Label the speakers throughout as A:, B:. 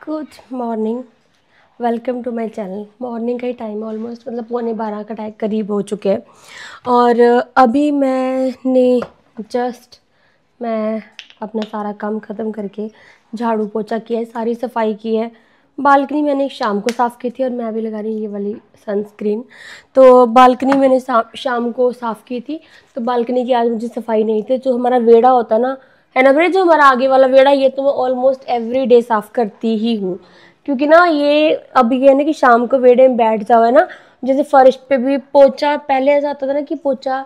A: Good morning, welcome to my channel. Morning का ही time almost मतलब 11:15 का टाइम करीब हो चुके हैं और अभी मैं अपना सारा काम ख़त्म करके झाड़ू पोछा किया है, सारी सफाई की है। बालकनी मैंने शाम को साफ़ की थी और मैं अभी लगा रही हूँ ये वाली सनस्क्रीन। तो बालकनी मैंने शाम को साफ़ की थी, तो बालकनी की आज मुझे सफाई नहीं थी। जो हमारा वेड़ा होता है ना भाई, जो हमारा आगे वाला वेड़ा, ये तो मैं ऑलमोस्ट एवरी डे साफ़ करती ही हूँ, क्योंकि ना ये अब ये है ना कि शाम को वेड़े में बैठ जाओ है ना, जैसे फर्श पे भी पोछा, पहले ऐसा होता था ना कि पोछा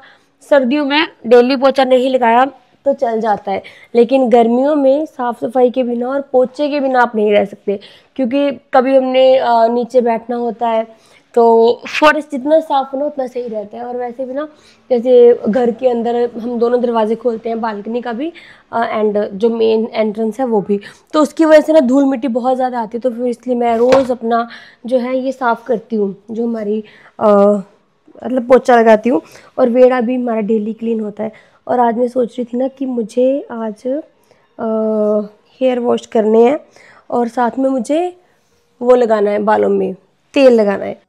A: सर्दियों में डेली पोछा नहीं लगाया तो चल जाता है, लेकिन गर्मियों में साफ़ सफाई के बिना और पोछे के बिना आप नहीं रह सकते, क्योंकि कभी हमने नीचे बैठना होता है तो फर्श जितना साफ़ होना उतना सही रहता है। और वैसे भी ना, जैसे घर के अंदर हम दोनों दरवाजे खोलते हैं, बालकनी का भी एंड जो मेन एंट्रेंस है वो भी, तो उसकी वजह से ना धूल मिट्टी बहुत ज़्यादा आती है। तो फिर इसलिए मैं रोज़ अपना जो है ये साफ़ करती हूँ, जो हमारी मतलब पोछा लगाती हूँ, और वेड़ा भी हमारा डेली क्लीन होता है। और आज मैं सोच रही थी ना कि मुझे आज हेयर वॉश करने हैं और साथ में मुझे वो लगाना है, बालों में तेल लगाना है।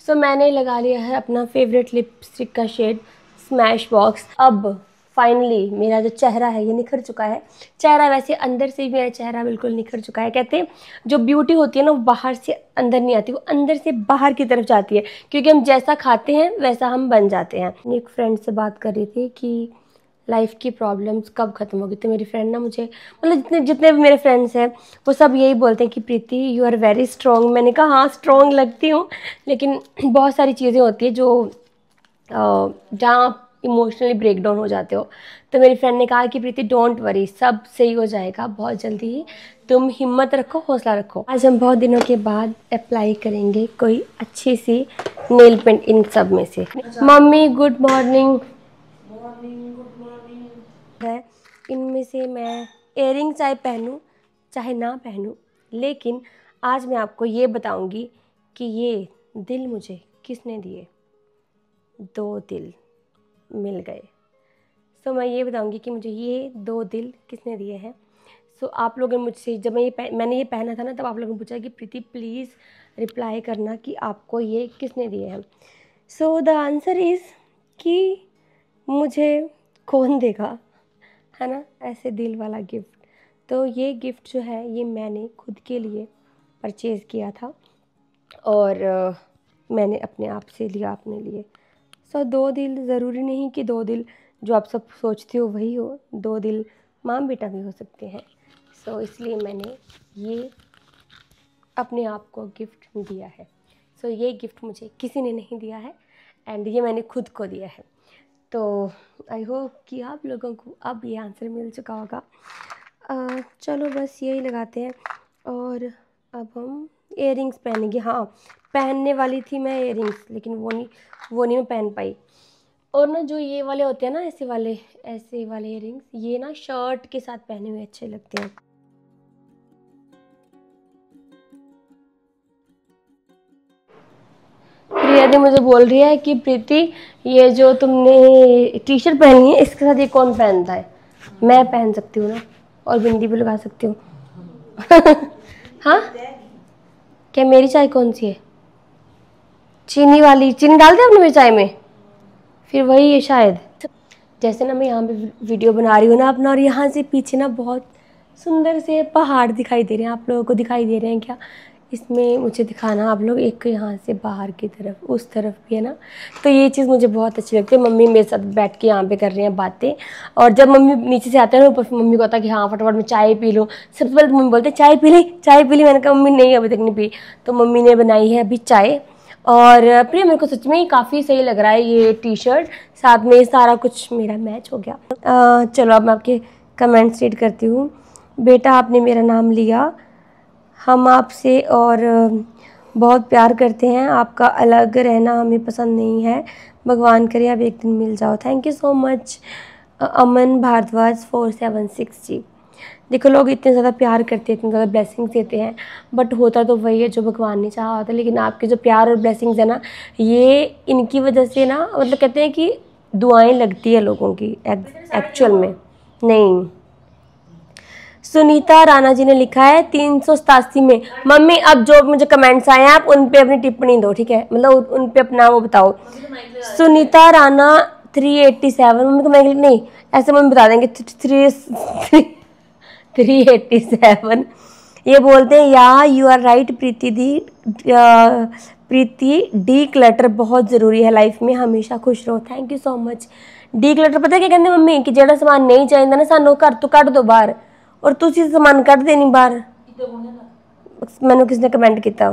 A: सो मैंने लगा लिया है अपना फेवरेट लिपस्टिक का शेड स्मैश बॉक्स। अब फाइनली मेरा जो चेहरा है ये निखर चुका है। चेहरा वैसे अंदर से भी मेरा चेहरा बिल्कुल निखर चुका है। कहते हैं जो ब्यूटी होती है ना वो बाहर से अंदर नहीं आती, वो अंदर से बाहर की तरफ जाती है, क्योंकि हम जैसा खाते हैं वैसा हम बन जाते हैं। एक फ्रेंड से बात कर रही थी कि लाइफ की प्रॉब्लम्स कब ख़त्म होगी, तो मेरी फ्रेंड ना मुझे मतलब जितने जितने भी मेरे फ्रेंड्स हैं वो सब यही बोलते हैं कि प्रीति यू आर वेरी स्ट्रॉन्ग। मैंने कहा हाँ स्ट्रॉन्ग लगती हूँ, लेकिन बहुत सारी चीज़ें होती है जो जहाँ आप इमोशनली ब्रेक डाउन हो जाते हो। तो मेरी फ्रेंड ने कहा कि प्रीति डोंट वरी, सब सही हो जाएगा बहुत जल्दी ही, तुम हिम्मत रखो, हौसला रखो। आज हम बहुत दिनों के बाद अप्लाई करेंगे कोई अच्छी सी नेल पेंट इन सब में से। Mummy good morning. है इनमें से मैं इयररिंग चाहे पहनूं चाहे ना पहनूं, लेकिन आज मैं आपको ये बताऊंगी कि ये दिल मुझे किसने दिए। 2 दिल मिल गए। सो मैं ये बताऊंगी कि मुझे ये 2 दिल किसने दिए हैं। सो आप लोगों ने मुझसे, जब मैंने ये पहना था ना, तब आप लोगों ने पूछा कि प्रीति प्लीज़ रिप्लाई करना कि आपको ये किसने दिए हैं। सो द आंसर इज़ कि मुझे कौन देगा, है ना, ऐसे दिल वाला गिफ्ट। तो ये गिफ्ट जो है ये मैंने खुद के लिए परचेज़ किया था और मैंने अपने आप से लिया अपने लिए। सो 2 दिल ज़रूरी नहीं कि 2 दिल जो आप सब सोचते हो वही हो, 2 दिल माँ बेटा भी हो सकते हैं। सो इसलिए मैंने ये अपने आप को गिफ्ट दिया है। सो ये गिफ्ट मुझे किसी ने नहीं दिया है एंड ये मैंने खुद को दिया है। तो आई होप कि आप लोगों को अब ये आंसर मिल चुका होगा। चलो बस यही लगाते हैं और अब हम इयररिंग्स पहनेंगे। हाँ, पहनने वाली थी मैं इयररिंग्स, लेकिन वो नहीं मैं पहन पाई। और ना जो ये वाले होते हैं ना, ऐसे वाले इयररिंग्स, ये ना शर्ट के साथ पहने हुए अच्छे लगते हैं। प्रिया दी मुझे बोल रही है कि प्रीति ये जो तुमने टी शर्ट पहनी है इसके साथ ये कौन पहनता है। मैं पहन सकती हूँ ना, और बिंदी भी लगा सकती हूँ। हाँ, क्या मेरी चाय कौन सी है? चीनी वाली। चीनी डालते हैं अपनी मेरी चाय में, फिर वही है शायद। जैसे ना मैं यहाँ पे वीडियो बना रही हूँ ना अपना, और यहाँ से पीछे ना बहुत सुंदर से पहाड़ दिखाई दे रहे हैं। आप लोगों को दिखाई दे रहे हैं क्या? इसमें मुझे दिखाना आप लोग, एक यहाँ से बाहर की तरफ, उस तरफ भी है ना। तो ये चीज़ मुझे बहुत अच्छी लगती है। मम्मी मेरे साथ बैठ के यहाँ पे कर रही हैं बातें, और जब मम्मी नीचे से आते हैं ना ऊपर, मम्मी को होता है कि हाँ फटाफट मैं चाय पी लूँ। सबसे पहले मम्मी बोलते चाय पी ली, चाय पी ली। मैंने कहा मम्मी नहीं अभी तक नहीं पी। तो मम्मी ने बनाई है अभी चाय। और प्रिया मेरे को सच में काफ़ी सही लग रहा है ये टी शर्ट, साथ में सारा कुछ मेरा मैच हो गया। चलो अब मैं आपके कमेंट्स रीड करती हूँ। बेटा आपने मेरा नाम लिया, हम आपसे और बहुत प्यार करते हैं, आपका अलग रहना हमें पसंद नहीं है, भगवान करे आप एक दिन मिल जाओ। थैंक यू सो मच अमन भारद्वाज 476 जी। देखो लोग इतने ज़्यादा प्यार करते हैं, इतने ज़्यादा ब्लेसिंग्स देते हैं, बट होता तो वही है जो भगवान ने चाहा होता है। लेकिन आपके जो प्यार और ब्लेसिंग्स है ना, ये इनकी वजह से ना, मतलब कहते हैं कि दुआएं लगती है लोगों की एक्चुअल में। नहीं, सुनीता राणा जी ने लिखा है 387 में। मम्मी अब जो मुझे कमेंट्स आए हैं आप उन पे अपनी टिप्पणी दो, ठीक है, मतलब उन पे अपना वो बताओ। सुनीता राणा 387, मम्मी को मैं नहीं ऐसे मम्मी बता देंगे 387। ये बोलते हैं या यू आर राइट प्रीति दी, प्रीति डी क्लटर बहुत ज़रूरी है लाइफ में, हमेशा खुश रहो। Thank you so much. Declutter पता क्या कहते मम्मी कि जेड़ा समान नहीं चाहिए ना सानू घर तो कट दो बाहर, और तुसी समान कट देनी बाहर। मैंने किसने कमेंट किया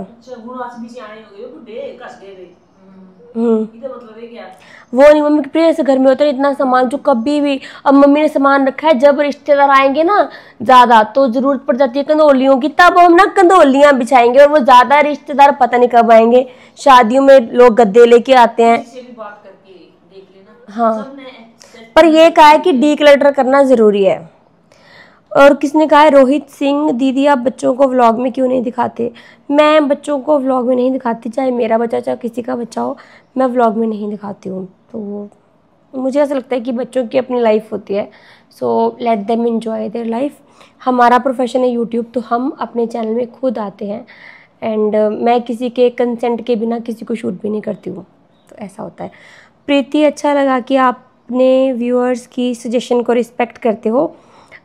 A: वो नहीं मम्मी के प्रिय से घर में होता है इतना सामान जो कभी भी, अब मम्मी ने सामान रखा है जब रिश्तेदार आएंगे ना ज़्यादा तो ज़रूरत पड़ जाती है कंदोलियों की, तब हम ना कंदोलियाँ बिछाएंगे, और वो ज़्यादा रिश्तेदार पता नहीं कब आएंगे। शादियों में लोग गद्दे लेके आते हैं। हाँ पर ये कहा है कि डीक्लटर करना ज़रूरी है। और किसने कहा है रोहित सिंह दीदी आप बच्चों को व्लॉग में क्यों नहीं दिखाते? मैं बच्चों को व्लॉग में नहीं दिखाती, चाहे मेरा बच्चा चाहे किसी का बच्चा हो, मैं व्लॉग में नहीं दिखाती हूँ। तो मुझे ऐसा लगता है कि बच्चों की अपनी लाइफ होती है, so let them enjoy their life. हमारा प्रोफेशन है यूट्यूब, तो हम अपने चैनल में खुद आते हैं एंड मैं किसी के कंसेंट के बिना किसी को शूट भी नहीं करती हूँ, तो ऐसा होता है। प्रीति अच्छा लगा कि आपने व्यूअर्स की सजेशन को रिस्पेक्ट करते हो,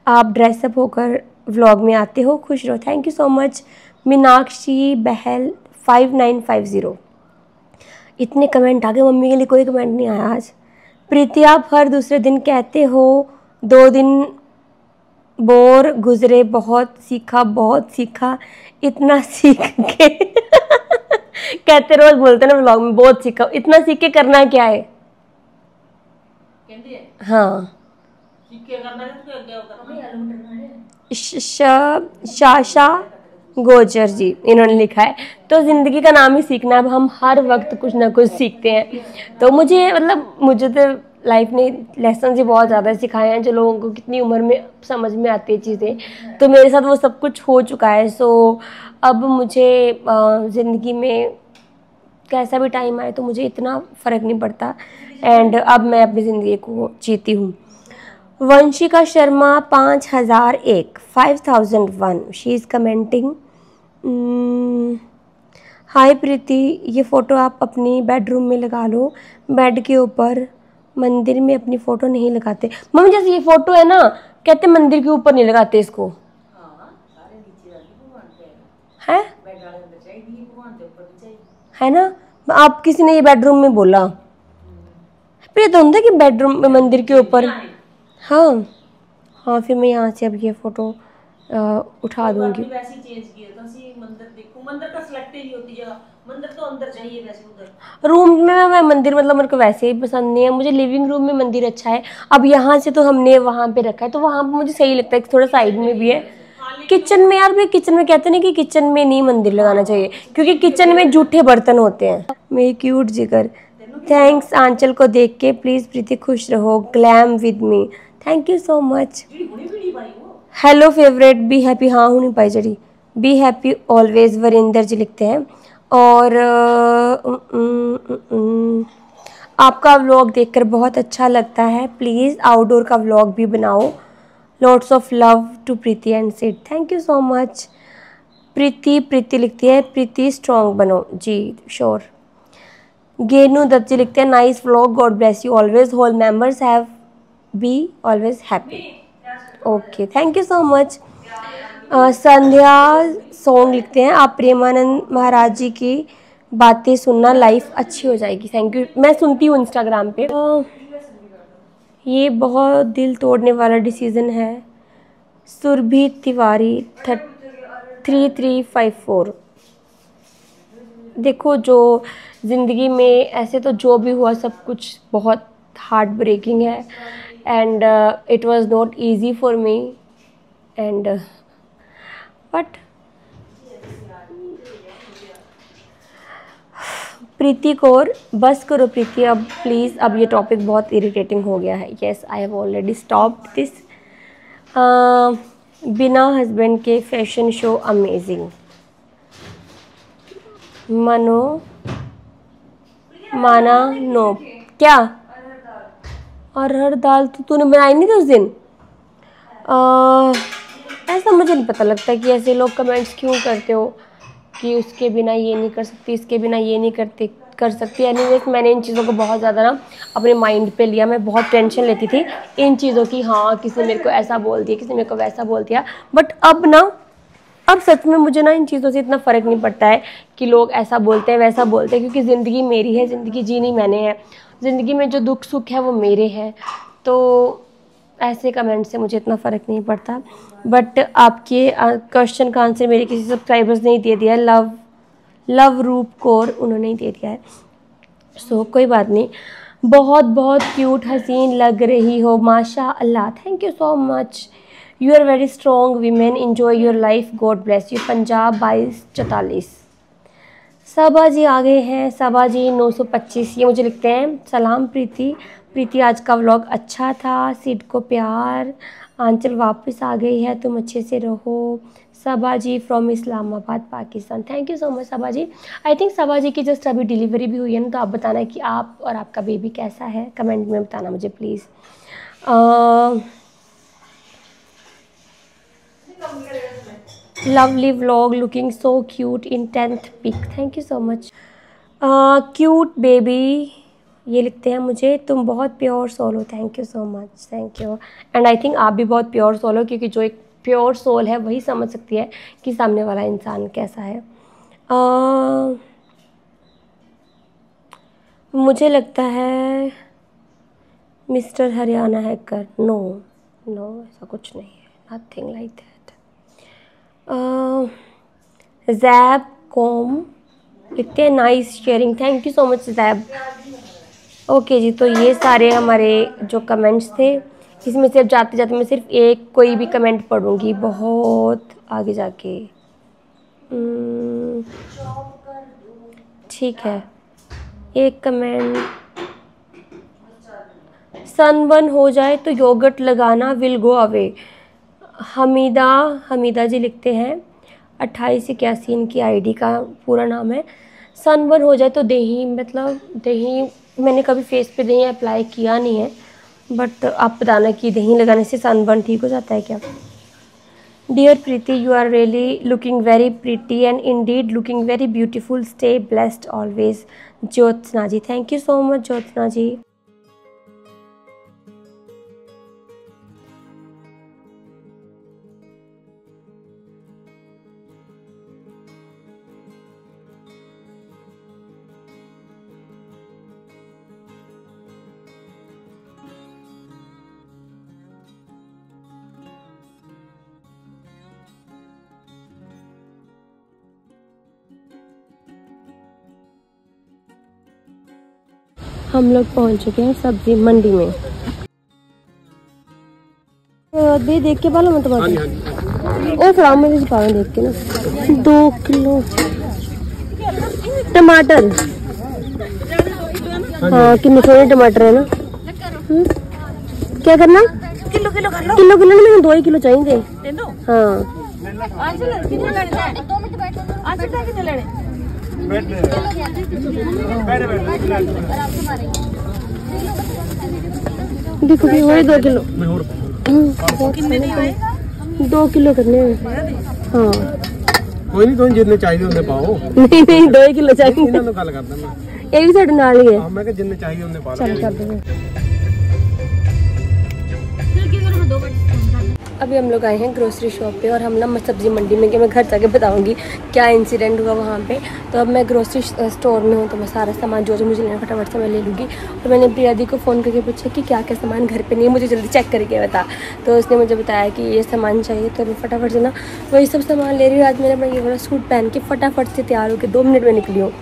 A: आप ड्रेसअप होकर व्लॉग में आते हो, खुश रहो। Thank you so much. Meenakshi Behl 5950। इतने कमेंट आ गए, मम्मी के लिए कोई कमेंट नहीं आया आज। प्रीति आप हर दूसरे दिन कहते हो 2 दिन बोर गुजरे, बहुत सीखा इतना सीख के कहते रोज बोलते ना व्लॉग में बहुत सीखा, इतना सीख के करना क्या है? हाँ शाशा गोजर जी इन्होंने लिखा है, तो ज़िंदगी का नाम ही सीखना। अब हम हर वक्त कुछ ना कुछ सीखते हैं, तो मुझे तो लाइफ ने लेसन ही बहुत ज़्यादा सिखाए हैं जो लोगों को कितनी उम्र में समझ में आती है चीज़ें, तो मेरे साथ वो सब कुछ हो चुका है। सो अब मुझे ज़िंदगी में कैसा भी टाइम आए तो मुझे इतना फ़र्क नहीं पड़ता, एंड अब मैं अपनी ज़िंदगी को जीती हूँ। Vanshika Sharma 5001 5001 she is commenting hi Preeti ये फ़ोटो आप अपनी बेडरूम में लगा लो, बेड के ऊपर, मंदिर में अपनी फ़ोटो नहीं लगाते। मम्मी जैसे ये फ़ोटो है ना, कहते मंदिर के ऊपर नहीं लगाते इसको, है ना? आप किसी ने ये बेडरूम में बोला, फिर तो होता कि बेडरूम में मंदिर के ऊपर। हाँ हाँ फिर मैं यहाँ से अब ये फ़ोटो उठा दूंगी। रूम में मैं मंदिर मतलब मेरे को वैसे ही पसंद नहीं है, मुझे लिविंग रूम में मंदिर अच्छा है। अब यहाँ से तो हमने वहाँ पे रखा है तो वहाँ पे मुझे सही लगता है, थोड़ा साइड में भी है। किचन में यार, भाई किचन में कहते हैं कि किचन में नहीं मंदिर लगाना चाहिए क्योंकि किचन में जूठे बर्तन होते हैं। मेरी क्यूट जिगर, थैंक्स आंचल को देख के, प्लीज़ प्रीति खुश रहो, glam with me, thank you so much. Hello favourite be happy, हाँ हूँ नहीं पाई जड़ी, बी हैप्पी ऑलवेज वरिंदर जी लिखते हैं। और आपका व्लॉग देखकर बहुत अच्छा लगता है, प्लीज़ आउटडोर का व्लॉग भी बनाओ, lots of love to Preeti and Sid, thank you so much. Preeti लिखती है प्रीति स्ट्रॉन्ग बनो, जी श्योर। गेनू दत्त जी लिखते हैं nice vlog, God bless you always, whole members have be always happy, okay thank you so much. Sandhya song लिखते हैं आप प्रेमानंद महाराज जी की बातें सुनना, लाइफ अच्छी हो जाएगी, थैंक यू, मैं सुनती हूँ इंस्टाग्राम पे। ये बहुत दिल तोड़ने वाला डिसीज़न है। सुरभि तिवारी 3354, देखो जो ज़िंदगी में ऐसे तो जो भी हुआ सब कुछ बहुत हार्ट ब्रेकिंग है, and it was not easy for me, and but Preeti Kaur, बस करो प्रीति अब प्लीज़, अब ये टॉपिक बहुत इरिटेटिंग हो गया है। Yes I have already stopped this. बिना हस्बैंड के फैशन शो अमेजिंग, माना नो क्या, और हर दाल तो तूने बनाई नहीं थी उस दिन। ऐसा मुझे नहीं पता लगता कि ऐसे लोग कमेंट्स क्यों करते हो कि उसके बिना ये नहीं कर सकती, इसके बिना ये नहीं कर सकती। एनीवेज मैंने इन चीज़ों को बहुत ज़्यादा ना अपने माइंड पे लिया। मैं बहुत टेंशन लेती थी इन चीज़ों की, हाँ किसी ने मेरे को ऐसा बोल दिया, किसी ने मेरे को वैसा बोल दिया। बट अब सच में मुझे ना इन चीज़ों से इतना फ़र्क नहीं पड़ता है कि लोग ऐसा बोलते हैं वैसा बोलते हैं, क्योंकि ज़िंदगी मेरी है, ज़िंदगी जीनी मैंने है, ज़िंदगी में जो दुख सुख है वो मेरे हैं। तो ऐसे कमेंट से मुझे इतना फ़र्क नहीं पड़ता। बट आपके क्वेश्चन का आंसर मेरे किसी सब्सक्राइबर्स ने ही दे दिया है, लव रूप कौर, उन्होंने ही दे दिया है। सो कोई बात नहीं। बहुत बहुत क्यूट हसीन लग रही हो, माशा अल्लाह, thank you so much. You are very strong women, enjoy your life, God bless you. Punjab 2244। Saba ji आ गए हैं, सबा जी 925। ये मुझे लिखते हैं, सलाम प्रीति आज का व्लॉग अच्छा था, सिड को प्यार, आंचल वापस आ गई है, तुम अच्छे से रहो। Saba ji from Islamabad Pakistan, thank you so much Saba ji. I think Saba ji की जस्ट अभी डिलीवरी भी हुई है ना, तो आप बताना कि आप और आपका बेबी कैसा है, कमेंट में बताना मुझे please. Lovely vlog, looking so cute in 10th pic, thank you so much. Cute baby, ये लिखते हैं मुझे, तुम बहुत प्योर सोल हो, thank you so much, thank you. And I think आप भी बहुत प्योर सोल हो, क्योंकि जो एक प्योर सोल है वही समझ सकती है कि सामने वाला इंसान कैसा है। मुझे लगता है मिस्टर हरियाणा हैकर, नो ऐसा कुछ नहीं है, nothing like that. Zaib com लिखते हैं, nice sharing, thank you so much Zaib. Okay जी, तो ये सारे हमारे जो कमेंट्स थे, इसमें से अब जाते जाते मैं सिर्फ एक कोई भी कमेंट पढ़ूंगी बहुत आगे जाके। ठीक है, एक कमेंट, सनबर्न हो जाए तो योगर्ट लगाना, विल गो अवे। हमीदा जी लिखते हैं 2881, इनकी आईडी का पूरा नाम है। सनबर्न हो जाए तो दही, मतलब दही मैंने कभी फेस पे दही अप्लाई किया नहीं है, बट आप बताना कि दही लगाने से सनबर्न ठीक हो जाता है क्या। Dear Preeti, you are really looking very pretty and indeed looking very beautiful, stay blessed always. Jyotsna ji, thank you so much Jyotsna ji. हम लोग पहुंच चुके हैं सब्जी मंडी में। दे देख के पालो मैं टमाटर, ओ फ्राम में पावे देख के ना। 2 किलो टमाटर, हाँ कितने थोड़े टमाटर है ना। क्या करना, किलो ना, मैंने 2 ही किलो चाहिए। हाँ देखो भी वही 2 किलो, 2 किलो करने हैं। हाँ
B: कोई नहीं, तुम जितने चाहिए उन्हें पाओ।
A: नहीं 2 ही किलो चाहिए, ये भी साढ़े नाल ही है।
B: मैं क्या जितने चाहिए उन्हें पा
A: चल। अभी हम लोग आए हैं ग्रोसरी शॉप पे, और हम ना सब्जी मंडी में, कि मैं घर जाके बताऊंगी क्या इंसिडेंट हुआ वहाँ पे। तो अब मैं ग्रोसरी स्टोर में हूँ, तो मैं सारा सामान जो मुझे लेना फटाफट से मैं ले लूँगी। और मैंने प्रिया दी को फ़ोन करके पूछा कि क्या क्या सामान घर पे नहीं है, मुझे जल्दी चेक करके बता। तो उसने मुझे बताया कि ये सामान चाहिए, तो मैं फटाफट से ना वही सब सामान ले रही हूँ। आज मैंने अपना ये वाला सूट पहन के फटाफट से तैयार होकर 2 मिनट में निकली हूँ।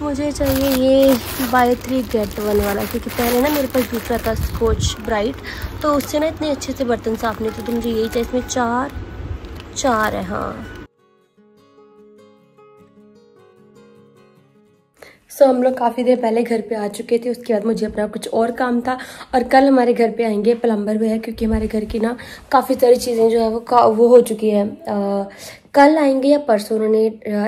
A: मुझे चाहिए ये बाय 3 गेट 1 वाला, क्योंकि पहले ना मेरे पास दूसरा था स्कॉच ब्राइट, तो उससे ना इतने अच्छे से बर्तन साफ नहीं थे, तो मुझे यही चाहिए। इसमें 4 है। हाँ सो हम लोग काफ़ी देर पहले घर पे आ चुके थे। उसके बाद मुझे अपना कुछ और काम था, और कल हमारे घर पे आएंगे प्लम्बर भी है, क्योंकि हमारे घर की ना काफ़ी सारी चीज़ें जो है वो हो चुकी है। कल आएंगे या परसों, उन्होंने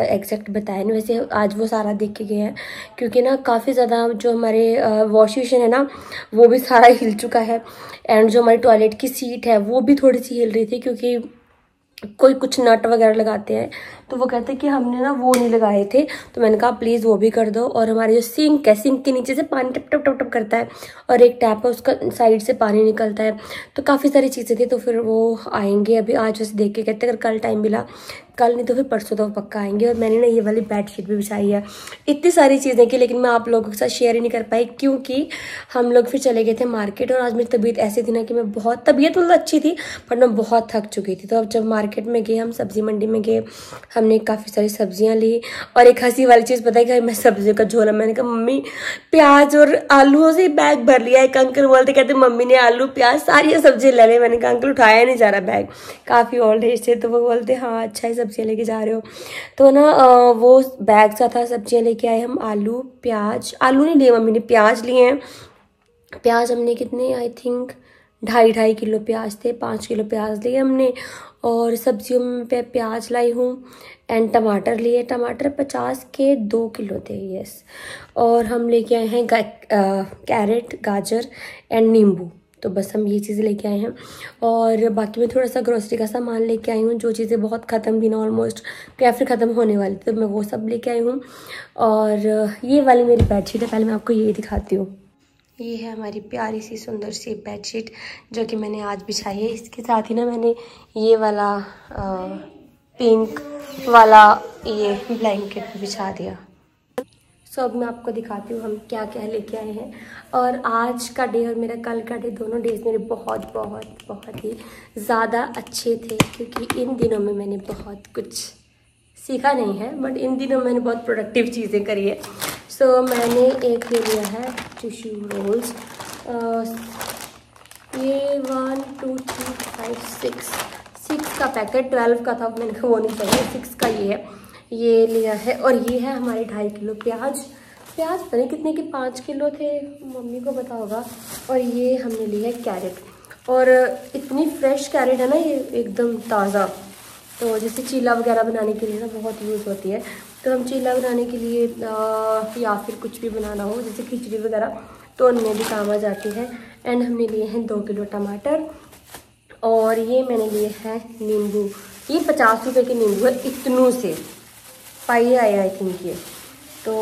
A: एग्जैक्ट बताया नहीं। वैसे आज वो सारा देख के गए हैं, क्योंकि ना काफ़ी ज़्यादा जो हमारे वॉश बेसिन है ना वो भी सारा हिल चुका है। एंड जो हमारी टॉयलेट की सीट है वो भी थोड़ी सी हिल रही थी, क्योंकि कोई कुछ नट वगैरह लगाते हैं, तो वो कहते हैं कि हमने ना वो नहीं लगाए थे, तो मैंने कहा प्लीज़ वो भी कर दो। और हमारी जो सिंक है, सिंक के नीचे से पानी टप टप टप टप करता है और एक टैप है उसका साइड से पानी निकलता है, तो काफ़ी सारी चीज़ें थी। तो फिर वो आएंगे अभी, आज वैसे देख के कहते अगर कल टाइम मिला, कल नहीं तो फिर परसों तो पक्का आएंगे। और मैंने ना ये वाली बेडशीट भी बिछाई है, इतनी सारी चीज़ें की, लेकिन मैं आप लोगों के साथ शेयर ही नहीं कर पाई क्योंकि हम लोग फिर चले गए थे मार्केट। और आज मेरी तबीयत ऐसी थी ना कि मैं बहुत, तबीयत मतलब अच्छी थी पर मैं बहुत थक चुकी थी। तो अब जब मार्केट में गए, हम सब्जी मंडी में गए, हमने काफ़ी सारी सब्जियां ली। और एक हंसी वाली चीज़ पता है कि मैं सब्जियों का झोला, मैंने कहा मम्मी प्याज और आलूओं से बैग भर लिया। एक अंकल बोलते कहते मम्मी ने आलू प्याज सारी सब्जी ले ली। मैंने कहा अंकल उठाया नहीं जा रहा बैग, काफ़ी ओल्ड एज थे। तो वो बोलते हाँ अच्छा ही सब्जियाँ लेके जा रहे हो। तो ना वो बैग सा था, सब्जियाँ लेके आए हम, आलू प्याज, आलू नहीं लिए मम्मी ने, प्याज लिए हैं। प्याज हमने कितने, आई थिंक 2.5 किलो प्याज थे, 5 किलो प्याज लिए हमने। और सब्जियों में प्याज लाई हूँ एंड टमाटर लिए, टमाटर 50 के 2 किलो थे, यस। और हम लेके आए हैं कैरेट, गाजर एंड नींबू। तो बस हम ये चीज़ें लेके आए हैं। और बाकी मैं थोड़ा सा ग्रोसरी का सामान लेके आई हूँ, जो चीज़ें बहुत ख़त्म थी ना, ऑलमोस्ट या फिर ख़त्म होने वाली थी, तो मैं वो सब लेके आई हूँ। और ये वाली मेरी बेडशीट है, पहले मैं आपको ये दिखाती हूँ। ये है हमारी प्यारी सी सुंदर सी बेडशीट जो कि मैंने आज बिछाई है। इसके साथ ही ना मैंने ये वाला पिंक वाला ये ब्लैंकेट बिछा दिया। सो अब मैं आपको दिखाती हूँ हम क्या क्या लेके आए हैं। और आज का डे और मेरा कल का डे, दोनों डेज मेरे बहुत बहुत बहुत ही ज़्यादा अच्छे थे क्योंकि इन दिनों में मैंने बहुत कुछ सीखा नहीं है, बट इन दिनों मैंने बहुत प्रोडक्टिव चीज़ें करी है। सो मैंने एक ले लिया है टिश्यू रोल्स, ये 1 2 3 5 6 का पैकेट, 12 का था, मैंने कहा वो नहीं चाहिए, 6 का ये है, ये लिया है। और ये है हमारे 2.5 किलो प्याज पता नहीं कितने के 5 किलो थे, मम्मी को पता होगा। और ये हमने लिया है कैरेट, और इतनी फ्रेश कैरेट है ना ये, एकदम ताज़ा। तो जैसे चीला वगैरह बनाने के लिए ना बहुत यूज़ होती है, तो हम चीला बनाने के लिए या फिर कुछ भी बनाना हो जैसे खिचड़ी वगैरह, तो उनमें भी काम आ जाती है। एंड हमने लिए हैं 2 किलो टमाटर, और ये मैंने लिए हैं नींबू, ये 50 रुपये के नींबू है, इतनों से पाई आए आई थिंक ये। तो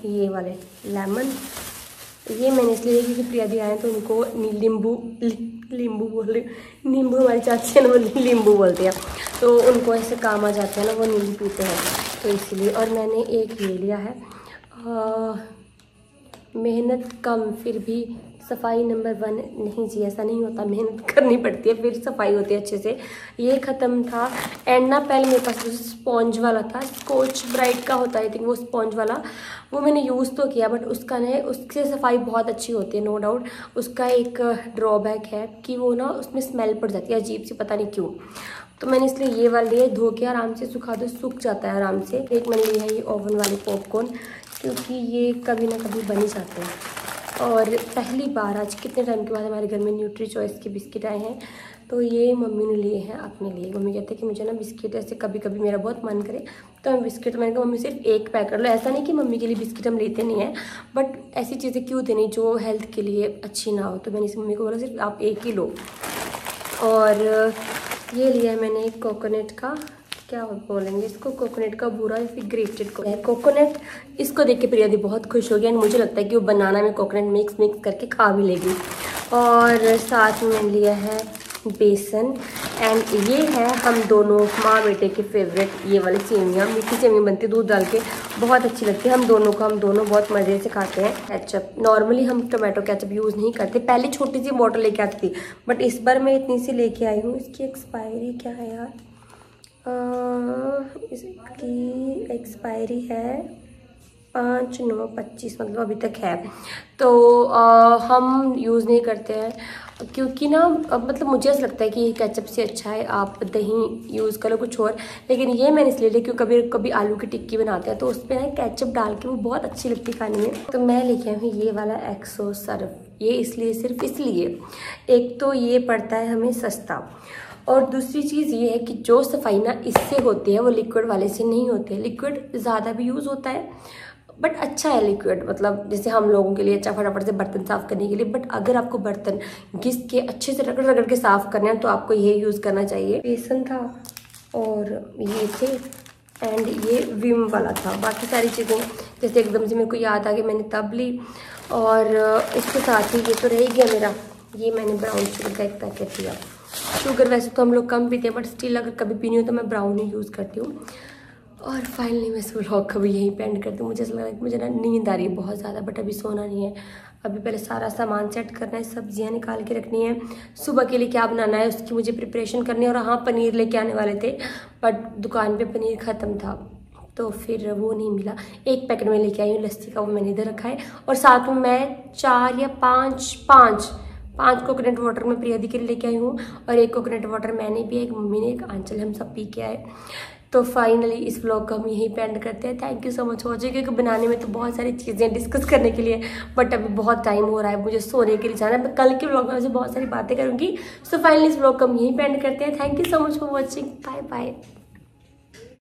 A: ये वाले लेमन, ये मैंने इसलिए क्योंकि प्रिया दी आए तो उनको नींबू बोल, नींबू हमारी चाची है ना, वो नींबू बोलते हैं, तो उनको ऐसे काम आ जाते हैं ना, वो नींबू पीते हैं, तो इसलिए। और मैंने एक ये लिया है मेहनत कम फिर भी सफाई नंबर 1 नहीं जी, ऐसा नहीं होता, मेहनत करनी पड़ती है फिर सफाई होती है अच्छे से। ये ख़त्म था। एंड ना पहले मेरे पास स्पॉन्ज वाला था, स्कॉच ब्राइट का होता है, वो स्पॉन्ज वाला, वो मैंने यूज़ तो किया, बट उसका नहीं, उससे सफाई बहुत अच्छी होती है नो डाउट। उसका एक ड्रॉबैक है कि वो ना उसमें स्मेल पड़ जाती है अजीब सी, पता नहीं क्यों। तो मैंने इसलिए ये वाला लिया, धो के आराम से सुखा दो, सूख जाता है आराम से। एक मैंने लिया है ये ओवन वाले पॉपकॉर्न, क्योंकि ये कभी ना कभी बन ही जाते हैं। और पहली बार आज कितने टाइम के बाद हमारे घर में न्यूट्री चॉइस के बिस्किट आए हैं, तो ये मम्मी ने लिए हैं अपने लिए। मम्मी कहते हैं कि मुझे ना बिस्किट ऐसे कभी कभी मेरा बहुत मन करे तो मैं बिस्किट, तो मैंने कहा मम्मी सिर्फ एक पैक कर लो। ऐसा नहीं कि मम्मी के लिए बिस्किट हम लेते नहीं हैं, बट ऐसी चीज़ें क्यों देनी जो हेल्थ के लिए अच्छी ना हो, तो मैंने इस मम्मी को बोला सिर्फ आप एक ही लो। और ये लिया है मैंने कोकोनट का, क्या बोलेंगे इसको, कोकोनट का बूरा या फिर ग्रेटेड कोकोनट। इसको देख के प्रिया दी बहुत खुश हो गई, एंड मुझे लगता है कि वो बनाना में कोकोनट मिक्स करके खा भी लेगी। और साथ में लिया है बेसन, एंड ये है हम दोनों माँ बेटे के फेवरेट, ये वाली सेवियाँ, मीठी सेवियाँ बनती है दूध डाल के, बहुत अच्छी लगती है हम दोनों बहुत मज़े से खाते हैं। केचप, नॉर्मली हम टोमेटो केचप यूज़ नहीं करते, पहले छोटी सी बॉटल लेके आती थी, बट इस बार मैं इतनी सी लेके आई हूँ। इसकी एक्सपायरी क्या है यार, इसकी एक्सपायरी है 5/9/25, मतलब अभी तक है। तो हम यूज़ नहीं करते हैं क्योंकि ना, मतलब मुझे ऐसा लगता है कि ये केचप से अच्छा है आप दही यूज़ करो कुछ और। लेकिन ये मैंने इसलिए लिया क्योंकि कभी कभी आलू की टिक्की बनाते हैं तो उस पर ना केचप डाल के वो बहुत अच्छी लगती है खाने में। तो मैं लेके आई हूँ ये वाला एक्सो सर्फ, ये इसलिए, सिर्फ इसलिए, एक तो ये पड़ता है हमें सस्ता, और दूसरी चीज़ ये है कि जो सफाई ना इससे होती है वो लिक्विड वाले से नहीं होती है। लिक्विड ज़्यादा भी यूज़ होता है बट अच्छा है लिक्विड, मतलब जैसे हम लोगों के लिए अच्छा फटाफट से बर्तन साफ़ करने के लिए। बट अगर आपको बर्तन घिस के अच्छे से रगड़ रगड़ के साफ़ करना है तो आपको ये यूज़ करना चाहिए। बेसन था, और ये थे, एंड ये विम वाला था। बाकी सारी चीज़ें जैसे एकदम से मेरे को याद आ गई मैंने तब ली। और इसके साथ ही ये तो रह गया मेरा, ये मैंने ब्राउन शुगर का एक पैकेट लिया। शुगर वैसे तो हम लोग कम पीते हैं, बट स्टिल अगर कभी पीनी हो तो मैं ब्राउन ही यूज़ करती हूँ। और फाइनली मैं इस व्लॉग को भी यहीं पे एंड करती हूँ। मुझे ऐसा लग रहा है कि मुझे ना नींद आ रही है बहुत ज़्यादा, बट अभी सोना नहीं है। अभी पहले सारा सामान सेट करना है, सब्जियां निकाल के रखनी है, सुबह के लिए क्या बनाना है उसकी मुझे प्रिपरेशन करनी है। और हाँ, पनीर लेके आने वाले थे बट दुकान पे पनीर ख़त्म था तो फिर वो नहीं मिला। एक पैकेट में लेके आई हूँ लस्सी का, वो मैंने इधर रखा है। और साथ में मैं 4 या 5 कोकोनट वाटर में प्रिया दी के लिए लेके आई हूँ, और एक कोकोनट वाटर मैंने पिया, एक मम्मी ने, एक आंचल, हम सब पी के आए। तो फाइनली इस व्लॉग को हम यहीं पे एंड करते हैं। Thank you so much watching, क्योंकि बनाने में तो बहुत सारी चीज़ें डिस्कस करने के लिए, बट अभी बहुत टाइम हो रहा है, मुझे सोने के लिए जाना है। मैं कल के व्लॉग में मुझे बहुत सारी बातें करूँगी। सो फाइनली इस व्लॉग को हम यहीं पे एंड करते हैं। Thank you so much for watching, bye bye.